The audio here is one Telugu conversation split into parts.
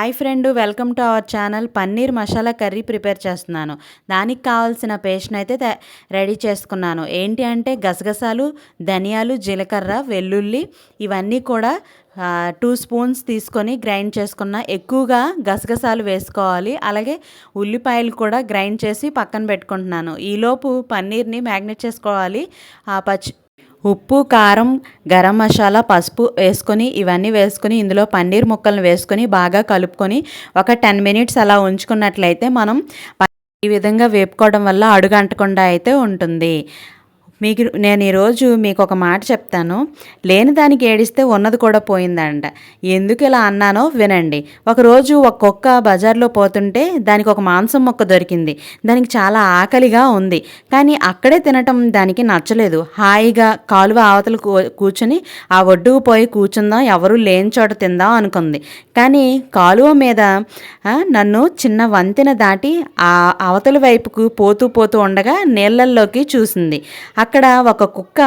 Hi friend, welcome to our channel. Paneer masala curry prepare చేస్తున్నాను. దానికి కావాల్సిన పేస్ట్ని అయితే రెడీ చేసుకున్నాను. ఏంటి అంటే గసగసాలు, ధనియాలు, జీలకర్ర, వెల్లుల్లి ఇవన్నీ కూడా 2 స్పూన్స్ తీసుకొని గ్రైండ్ చేసుకున్న. ఎక్కువగా గసగసాలు వేసుకోవాలి. అలాగే ఉల్లిపాయలు కూడా గ్రైండ్ చేసి పక్కన పెట్టుకుంటున్నాను. ఈలోపు పన్నీర్ని మ్యాగ్నేట్ చేసుకోవాలి. ఉప్పు, కారం, గరం మసాలా, పసుపు వేసుకొని ఇవన్నీ వేసుకొని ఇందులో పన్నీర్ ముక్కలను వేసుకొని బాగా కలుపుకొని ఒక 10 మినిట్స్ అలా ఉంచుకున్నట్లయితే మనం ఈ విధంగా వేపుకోవడం వల్ల అడుగు అంటకుండా అయితే ఉంటుంది. నేను ఈరోజు మీకు ఒక మాట చెప్తాను. లేని దానికి ఏడిస్తే ఉన్నది కూడా పోయిందంట. ఎందుకు ఇలా అన్నానో వినండి. ఒకరోజు ఒక కుక్క బజార్లో పోతుంటే దానికి ఒక మాంసం ముక్క దొరికింది. దానికి చాలా ఆకలిగా ఉంది. కానీ అక్కడే తినటం దానికి నచ్చలేదు. హాయిగా కాలువ అవతల కూర్చొని ఆ ఒడ్డుకు పోయి కూర్చుందాం, ఎవరూ లేని చోట తిందాం అనుకుంది. కానీ కాలువ మీద నన్ను చిన్న వంతెన దాటి ఆ అవతల వైపుకు పోతూ ఉండగా నీళ్ళల్లోకి చూసింది. అక్కడ ఒక కుక్క,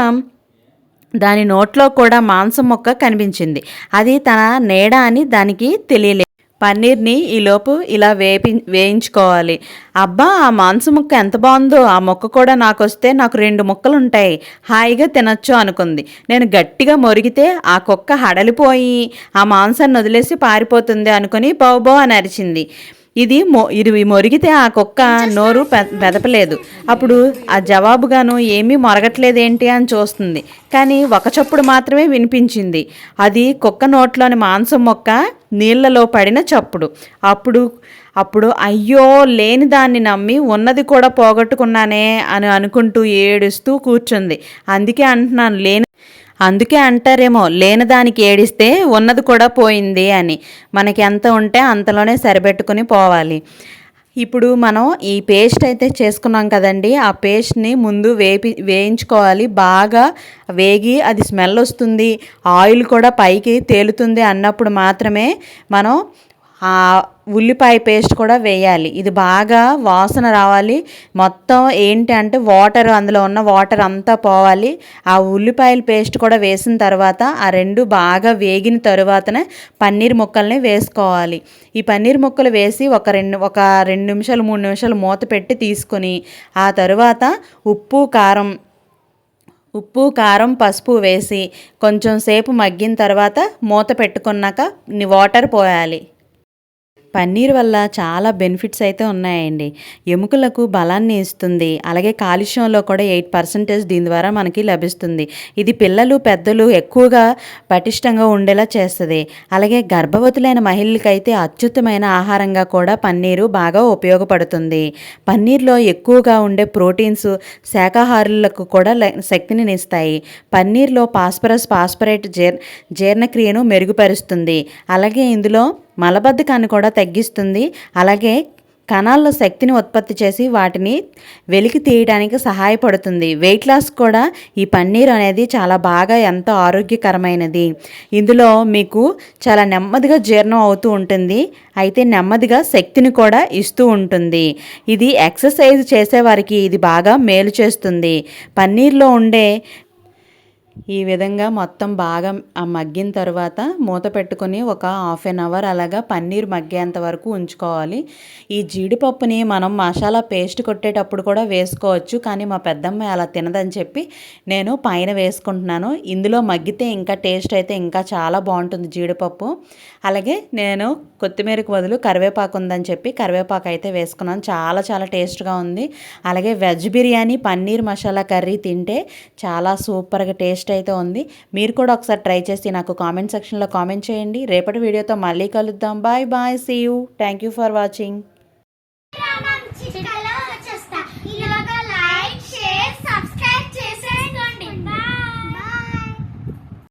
దాని నోట్లో కూడా మాంసం ముక్క కనిపించింది. అది తన నీడ అని దానికి తెలియలేదు. పన్నీర్ని ఈలోపు ఇలా వేయించుకోవాలి. అబ్బా, ఆ మాంసం ముక్క ఎంత బాగుందో, ఆ ముక్క కూడా నాకు వస్తే నాకు 2 ముక్కలు ఉంటాయి, హాయిగా తినొచ్చు అనుకుంది. నేను గట్టిగా మొరిగితే ఆ కుక్క హడలిపోయి ఆ మాంసాన్ని వదిలేసి పారిపోతుంది అనుకుని బౌబో అని అరిచింది. ఇది మొరిగితే ఆ కుక్క నోరు పెదపలేదు. అప్పుడు ఆ జవాబుగాను ఏమీ మొరగట్లేదేంటి అని చూస్తుంది. కానీ ఒక చప్పుడు మాత్రమే వినిపించింది. అది కుక్క నోట్లోని మాంసం మొక్క నీళ్లలో పడిన చప్పుడు. అప్పుడు అయ్యో, లేని దాన్ని నమ్మి ఉన్నది కూడా పోగొట్టుకున్నానే అని అనుకుంటూ ఏడుస్తూ కూర్చుంది. అందుకే అంటారేమో, లేని దానికి ఏడిస్తే ఉన్నది కూడా పోయింది అని. మనకి ఎంత ఉంటే అంతలోనే సరిపెట్టుకుని పోవాలి. ఇప్పుడు మనం ఈ పేస్ట్ అయితే చేసుకున్నాం కదండి. ఆ పేస్ట్ని ముందు వేయించుకోవాలి. బాగా వేగి అది స్మెల్ వస్తుంది, ఆయిల్ కూడా పైకి తేలుతుంది అన్నప్పుడు మాత్రమే మనం ఆ ఉల్లిపాయ పేస్ట్ కూడా వేయాలి. ఇది బాగా వాసన రావాలి. మొత్తం ఏంటి అంటే అందులో ఉన్న వాటర్ అంతా పోవాలి. ఆ ఉల్లిపాయల పేస్ట్ కూడా వేసిన తర్వాత ఆ 2 బాగా వేగిన తరువాతనే పన్నీర్ ముక్కల్ని వేసుకోవాలి. ఈ పన్నీర్ ముక్కలు వేసి ఒక 2 నిమిషాలు 3 నిమిషాలు మూత పెట్టి తీసుకొని ఆ తరువాత ఉప్పు, కారం, పసుపు వేసి కొంచెం సేపు మగ్గిన తర్వాత మూత పెట్టుకున్నాక వాటర్ పోయాలి. పన్నీర్ వల్ల చాలా బెనిఫిట్స్ అయితే ఉన్నాయండి. ఎముకలకు బలాన్ని ఇస్తుంది. అలాగే కాల్షియంలో కూడా 8% దీని ద్వారా మనకి లభిస్తుంది. ఇది పిల్లలు, పెద్దలు ఎక్కువగా పటిష్టంగా ఉండేలా చేస్తుంది. అలాగే గర్భవతులైన మహిళలకైతే అత్యుత్తమైన ఆహారంగా కూడా పన్నీరు బాగా ఉపయోగపడుతుంది. పన్నీర్లో ఎక్కువగా ఉండే ప్రోటీన్స్ శాకాహారులకు కూడా శక్తిని ఇస్తాయి. పన్నీర్లో ఫాస్ఫరేట్ జీర్ణక్రియను మెరుగుపరుస్తుంది. అలాగే ఇందులో మలబద్ధకాన్ని కూడా తగ్గిస్తుంది. అలాగే కణాల్లో శక్తిని ఉత్పత్తి చేసి వాటిని వెలికి తీయడానికి సహాయపడుతుంది. వెయిట్ లాస్ కూడా ఈ పన్నీర్ అనేది చాలా బాగా ఎంతో ఆరోగ్యకరమైనది. ఇందులో మీకు చాలా నెమ్మదిగా జీర్ణం అవుతూ ఉంటుంది. అయితే నెమ్మదిగా శక్తిని కూడా ఇస్తూ ఉంటుంది. ఇది ఎక్సర్సైజ్ చేసేవారికి ఇది బాగా మేలు చేస్తుంది. పన్నీర్లో ఉండే ఈ విధంగా మొత్తం బాగా మగ్గిన తర్వాత మూత పెట్టుకొని ఒక 1/2 అవర్ అలాగా పన్నీర్ మగ్గేంత వరకు ఉంచుకోవాలి. ఈ జీడిపప్పుని మనం మసాలా పేస్ట్ కొట్టేటప్పుడు కూడా వేసుకోవచ్చు. కానీ మా పెద్దమ్మాయి అలా తినదని చెప్పి నేను పైన వేసుకుంటున్నాను. ఇందులో మగ్గితే ఇంకా టేస్ట్ అయితే ఇంకా చాలా బాగుంటుంది జీడిపప్పు. అలాగే నేను కొత్తిమీరకు బదులు కరివేపాకు ఉందని చెప్పి కరివేపాకు అయితే వేసుకున్నాను. చాలా చాలా టేస్ట్గా ఉంది. అలాగే వెజ్ బిర్యానీ, పన్నీర్ మసాలా కర్రీ తింటే చాలా సూపర్గా టేస్ట్ అయితే ఉంది. మీరు కూడా ఒకసారి ట్రై చేసి నాకు కామెంట్ సెక్షన్లో కామెంట్ చేయండి. రేపటి వీడియోతో మళ్ళీ కలుద్దాం. Bye bye, see you. Thank you for watching.